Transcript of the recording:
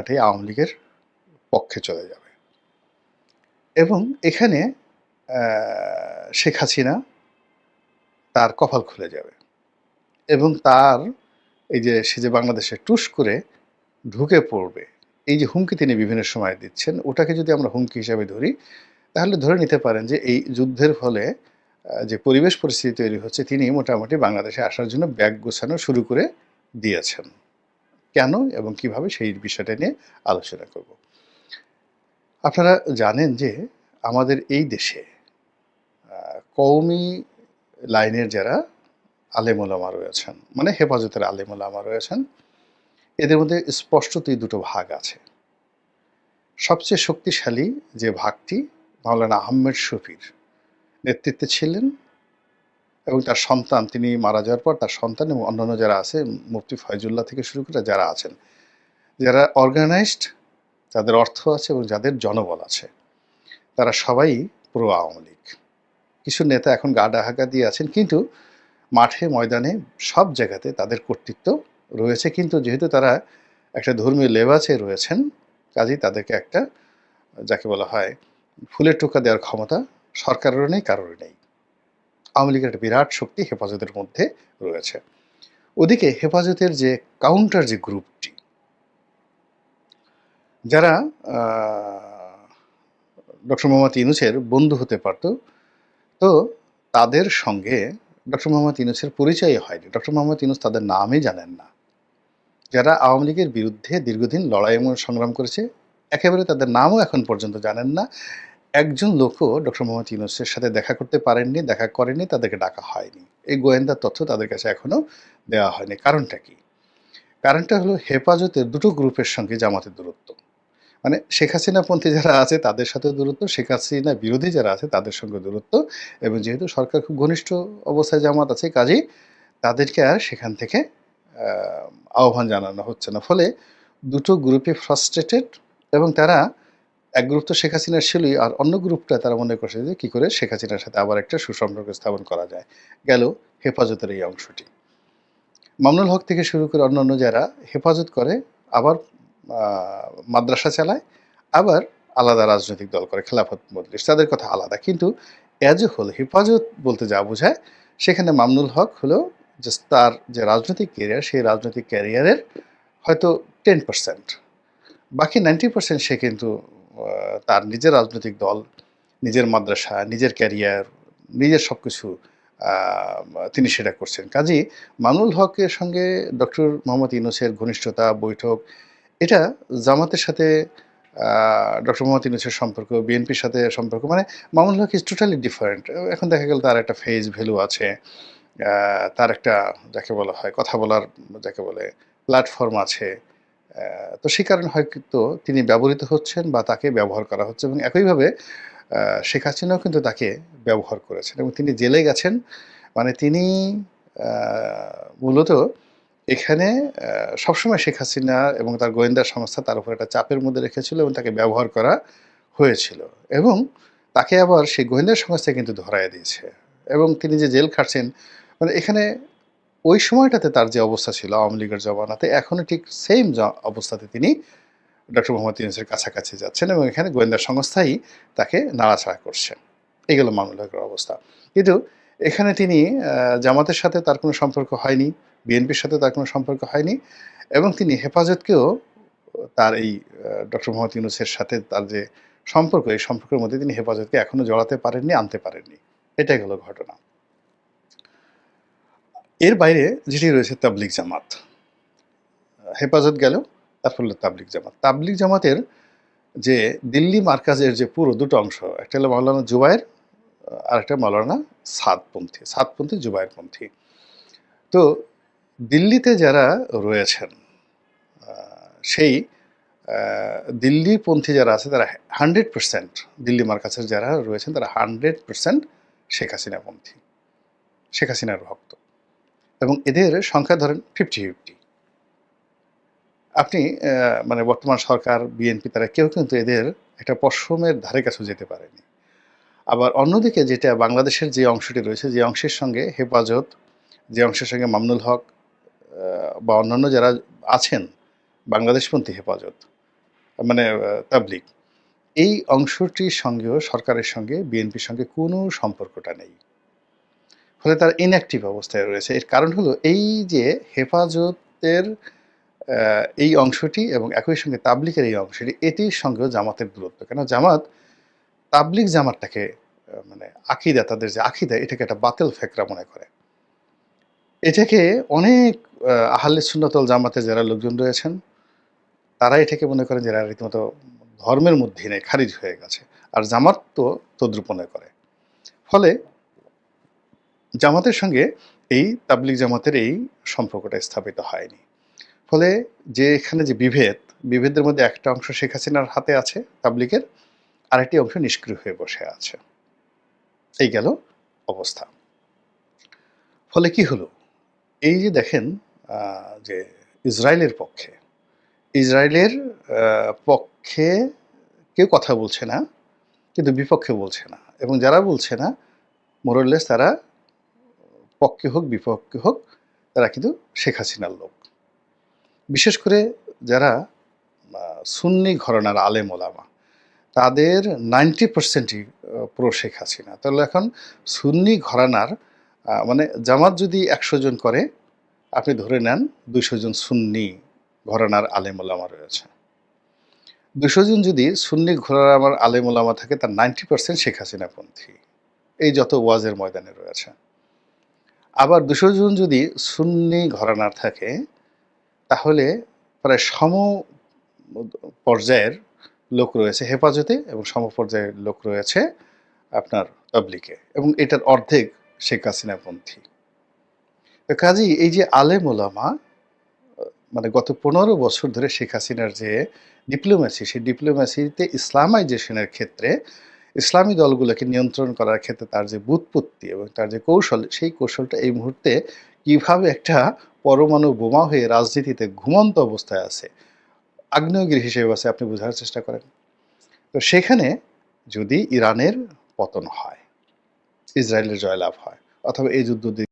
জায়গাটাই আওয়ামী লীগের পক্ষে চলে যাবে এবং এখানে শেখ হাসিনা তার কপাল খুলে যাবে এবং তার এই যে সে যে বাংলাদেশে টুস করে ঢুকে পড়বে, এই যে হুমকি তিনি বিভিন্ন সময় দিচ্ছেন, ওটাকে যদি আমরা হুমকি হিসাবে ধরি তাহলে ধরে নিতে পারেন যে এই যুদ্ধের ফলে যে পরিবেশ পরিস্থিতি তৈরি হচ্ছে, তিনি মোটামুটি বাংলাদেশে আসার জন্য ব্যাগ গোছানো শুরু করে দিয়েছেন। কেন এবং কিভাবে সেই বিষয়টা নিয়ে আলোচনা করব। আপনারা জানেন যে আমাদের এই দেশে কওমি লাইনের যারা আলেম ওলামা রয়েছেন, মানে হেফাজতের আলেম ওলামা রয়েছেন, এদের মধ্যে স্পষ্টতই দুটো ভাগ আছে। সবচেয়ে শক্তিশালী যে ভাগটি মাওলানা আহমেদ শফির নেতৃত্বে ছিলেন এবং তার সন্তান, তিনি মারা যাওয়ার পর তার সন্তান এবং অন্যান্য যারা আছে, মুফতি ফয়জুল্লাহ থেকে শুরু করে যারা আছেন, যারা অর্গানাইজড, যাদের অর্থ আছে এবং যাদের জনবল আছে, তারা সবাই প্রো আওয়ামী লীগ। কিছু নেতা এখন গা ডাহাকা দিয়ে আছেন, কিন্তু মাঠে ময়দানে সব জায়গাতে তাদের কর্তৃত্ব রয়েছে। কিন্তু যেহেতু তারা একটা ধর্মীয় লেবাসে রয়েছেন, কাজেই তাদেরকে একটা, যাকে বলা হয়, ফুলের টোকা দেওয়ার ক্ষমতা সরকারেরও নেই, কারোর নেই। আওয়ামী লীগের একটা বিরাট শক্তি হেফাজতের মধ্যে রয়েছে। ওদিকে হেফাজতের যে কাউন্টার যে গ্রুপটি, যারা ডক্টর মোহাম্মদ ইউনূসের বন্ধু হতে পারত, তো তাদের সঙ্গে ডক্টর মোহাম্মদ ইউনূসের পরিচয় হয়নি। ডক্টর মোহাম্মদ ইউনূস তাদের নামই জানেন না। যারা আওয়ামী লীগের বিরুদ্ধে দীর্ঘদিন লড়াই এবং সংগ্রাম করেছে, একেবারে তাদের নামও এখন পর্যন্ত জানেন না। একজন লোকও ডক্টর মোহাম্মদ ইউনূসের সাথে দেখা করতে পারেননি, দেখা করেনি, তাদেরকে ডাকা হয়নি। এই গোয়েন্দা তথ্য তাদের কাছে এখনো দেওয়া হয়নি। কারণটা কি? কারণটা হলো হেফাজতের দুটো গ্রুপের সঙ্গে জামাতের দূরত্ব। মানে শেখ হাসিনাপন্থী যারা আছে তাদের সাথে দূরত্ব, শেখ হাসিনা বিরোধী যারা আছে তাদের সঙ্গে দূরত্ব, এবং যেহেতু সরকার খুব ঘনিষ্ঠ অবস্থায় জামাত আছে, কাজেই তাদেরকে আর সেখান থেকে আহ্বান জানানো হচ্ছে না। ফলে দুটো গ্রুপে ফ্রাস্ট্রেটেড, এবং তারা এক গ্রুপ তো শেখ হাসিনার ছিলই, আর অন্য গ্রুপটা তারা মনে করছে যে কী করে শেখ হাসিনার সাথে আবার একটা সুসম্পর্ক স্থাপন করা যায়। গেল হেফাজতের এই অংশটি। মামুনুল হক থেকে শুরু করে অন্যান্য যারা হেফাজত করে, আবার মাদ্রাসা চালায়, আবার আলাদা রাজনৈতিক দল করে, খেলাফত মজলিস, তাদের কথা আলাদা। কিন্তু অ্যাজ এ হোল হেফাজত বলতে যা বোঝায়, সেখানে মামুনুল হক হলো যে তার যে রাজনৈতিক ক্যারিয়ার, সেই রাজনৈতিক ক্যারিয়ারের হয়তো 10%, বাকি 90% সে কিন্তু তার নিজের রাজনৈতিক দল, নিজের মাদ্রাসা, নিজের ক্যারিয়ার, নিজের সব কিছু তিনি সেটা করছেন। কাজেই মামুনুল হকের সঙ্গে ডক্টর মোহাম্মদ ইউনূসের ঘনিষ্ঠতা, বৈঠক, এটা জামাতের সাথে ডক্টর মোহাম্মদ ইউনূসের সম্পর্ক, বিএনপির সাথে সম্পর্ক, মানে মামুনুল হক ইজ টোটালি ডিফারেন্ট। এখন দেখা গেল তার একটা ফেস ভ্যালু আছে, তার একটা, যাকে বলা হয়, কথা বলার, যাকে বলে, প্ল্যাটফর্ম আছে। তো সেই কারণে হয়তো তিনি ব্যবহৃত হচ্ছেন বা তাকে ব্যবহার করা হচ্ছে, এবং একইভাবে শেখ হাসিনাও কিন্তু তাকে ব্যবহার করেছেন এবং তিনি জেলে গেছেন। মানে তিনি মূলত এখানে সবসময় শেখ হাসিনা এবং তার গোয়েন্দা সংস্থা তার উপর একটা চাপের মধ্যে রেখেছিল এবং তাকে ব্যবহার করা হয়েছিল, এবং তাকে আবার সেই গোয়েন্দা সংস্থা কিন্তু ধরায় দিয়েছে, এবং তিনি যে জেল খাটছেন, মানে এখানে ওই সময়টাতে তার যে অবস্থা ছিল আওয়ামী লীগের জমানাতে, এখনও ঠিক সেম অবস্থাতে তিনি ডক্টর মোহাম্মদ ইউনূসের কাছাকাছি যাচ্ছেন, এবং এখানে গোয়েন্দা সংস্থাই তাকে নাড়াচাড়া করছে। এগুলো মামুনুল হকের অবস্থা। কিন্তু এখানে তিনি জামাতের সাথে তার কোনো সম্পর্ক হয়নি, বিএনপির সাথে তার কোনো সম্পর্ক হয়নি, এবং তিনি হেফাজতকেও তার এই ডক্টর মোহাম্মদ ইউনূসের সাথে তার যে সম্পর্ক, এই সম্পর্কের মধ্যে তিনি হেফাজতকে এখনও জড়াতে পারেননি, আনতে পারেননি। এটাই হলো ঘটনা। এর বাইরে যেটি রয়েছে তাবলিগ জামাত, হেফাজত গেল, তারপর হলো তাবলিগ জামাত। তাবলিগ জামাতের যে দিল্লি মার্কাজের যে পুরো দুটো অংশ, একটা হলো মাওলানা জুবায়ের, আর একটা মাওলানা সাদপন্থী জুবায়েরপন্থী। তো দিল্লিতে যারা রয়েছেন, সেই দিল্লিপন্থী যারা আছে, তারা 100%, দিল্লি মার্কাজের যারা রয়েছেন তারা 100% শেখ হাসিনাপন্থী, শেখ হাসিনার ভক্ত, এবং এদের সংখ্যা ধরেন 50-50। আপনি মানে বর্তমান সরকার, বিএনপি, তারা কেউ কিন্তু এদের একটা পশমের ধারে কাছে যেতে পারেনি। আবার অন্যদিকে যেটা বাংলাদেশের যে অংশটি রয়েছে, যে অংশের সঙ্গে হেফাজত, যে অংশের সঙ্গে মামুনুল হক বা অন্যান্য যারা আছেন বাংলাদেশপন্থী হেফাজত, মানে তাবলিগ, এই অংশটির সঙ্গেও সরকারের সঙ্গে বিএনপির সঙ্গে কোনো সম্পর্কটা নেই। ফলে তারা ইনঅ্যাক্টিভ অবস্থায় রয়েছে। এর কারণ হলো এই যে হেফাজতের এই অংশটি এবং একই সঙ্গে তাবলিগের এই অংশটি, এটির সঙ্গেও জামাতের দূরত্ব। কেন জামাত তাবলিগ জামাতটাকে মানে আকিদা, তাদের যে আকিদা, এটাকে একটা বাতিল ফেকরা মনে করে। এটাকে অনেক আহলে সুন্নাত ওয়াল জামাতে যারা লোকজন রয়েছেন, তারা এটাকে মনে করেন যে এরা রীতিমতো ধর্মের মধ্যেই নেই, খারিজ হয়ে গেছে। আর জামাত তো তদ্রুপ মনে করে। ফলে জামাতের সঙ্গে এই তাবলিগ জামাতের এই সম্পর্কটা স্থাপিত হয়নি। ফলে যে এখানে যে বিভেদের মধ্যে একটা অংশ শেখ হাসিনার হাতে আছে তাবলিগের, আরেকটি অংশ নিষ্ক্রিয় হয়ে বসে আছে। এই গেল অবস্থা। ফলে কি হলো? এই যে দেখেন যে ইসরায়েলের পক্ষে কেউ কথা বলছে না, কিন্তু বিপক্ষে বলছে না। এবং যারা বলছে না, মোরলেস তারা পক্ষে হোক বিপক্ষে হোক, তারা কিন্তু শেখ হাসিনার লোক। বিশেষ করে যারা সুন্নি ঘরানার আলেম ওলামা, তাদের 90%ই প্রো শেখ হাসিনা। তাহলে এখন সুন্নি ঘরানার মানে জামাত যদি ১০০ জন করে, আপনি ধরে নেন ২০০ জন সুন্নি ঘরানার আলেম ওলামা রয়েছে। ২০০ জন যদি সুন্নি ঘরানার আলেম ওলামা থাকে, তার 90% শেখ হাসিনাপন্থী, এই যত ওয়াজের ময়দানে রয়েছে। আবার ২০০ জন যদি সুন্নি ঘরানার থাকে, তাহলে প্রায় সম পর্যায়ের লোক রয়েছে হেফাজতে এবং সমপর্যায়ের লোক রয়েছে আপনার তাবলিগে, এবং এটার অর্ধেক শেখ হাসিনাপন্থী। তো কাজেই এই যে আলেম ওলামা, মানে গত ১৫ বছর ধরে শেখ হাসিনার যে ডিপ্লোম্যাসি, সেই ডিপ্লোম্যাসিতে ইসলামাইজেশনের ক্ষেত্রে, ইসলামী দলগুলোকে নিয়ন্ত্রণ করার ক্ষেত্রে তার যে ব্যুৎপত্তি এবং তার যে কৌশল, সেই কৌশলটা এই মুহূর্তে কিভাবে একটা পরমাণু বোমা হয়ে রাজনীতিতে ঘুমন্ত অবস্থায় আছে, আগ্নেয়গিরি হিসেবে আছে, আপনি বোঝার চেষ্টা করেন। তো সেখানে যদি ইরানের পতন হয়, ইসরায়েলের জয়লাভ হয়, অথবা এই যুদ্ধ